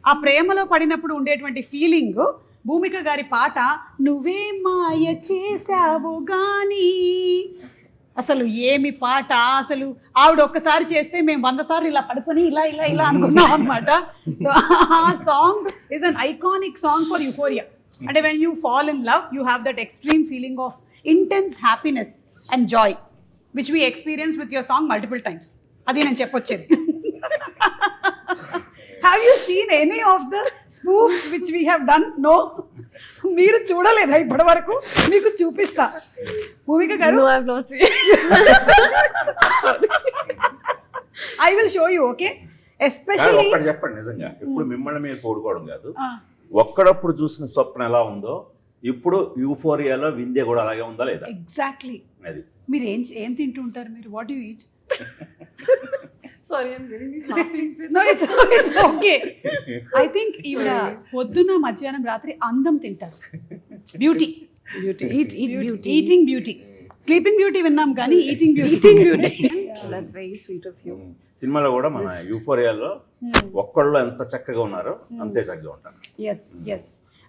ఆ ప్రేమలో పడినప్పుడు ఉండేటువంటి ఫీలింగ్, భూమిక గారి పాట నువ్వే మాయ చేసావు గాని, అసలు ఏమి పాట అసలు. ఆవిడ ఒక్కసారి చేస్తే మేము 100 సార్లు ఇలా పడుకొని ఇలా ఇలా ఇలా అనుకున్నాం అనమాట. సో ఆ song is an iconic song for euphoria. అంటే when you fall in love you have that extreme feeling of intense happiness and joy which we experience with your song multiple times. అది నేను చెప్పొచ్చేది. Have you seen any of the spoofs which we have done? No, మీరు చూడలేదా ఇప్పటి వరకు? మీకు చూపిస్తా. Bhumika garu, I will show you. Okay, especially ఒక్కటి చెప్పండి. నిజంగా ఇప్పుడు మిమ్మల్ని మీరు పోడుకోవడం కాదు, ఒక్కడప్పుడు చూసిన స్వప్నం ఎలా ఉందో ఇప్పుడు యూఫోరియాలో వింధ్య కూడా అలాగే ఉందా లేదా? ఎగ్జాక్ట్లీ. అది మీరు ఏం తింటూ ఉంటారు? మీరు what you eat? Sorry, I'm getting laughing. No, it's okay. I think ఈవిడ పొద్దున మధ్యాహ్నం రాత్రి అందం తింటారు. Beauty, eating beauty. Sleeping beauty విన్నాం కానీ eating beauty. That's very sweet of you. సినిమాలో కూడా మన యూఫోరియాలో ఒక్కళ్ళు ఎంత చక్కగా ఉన్నారో అంతే చక్కగా ఉంటారు. Yes.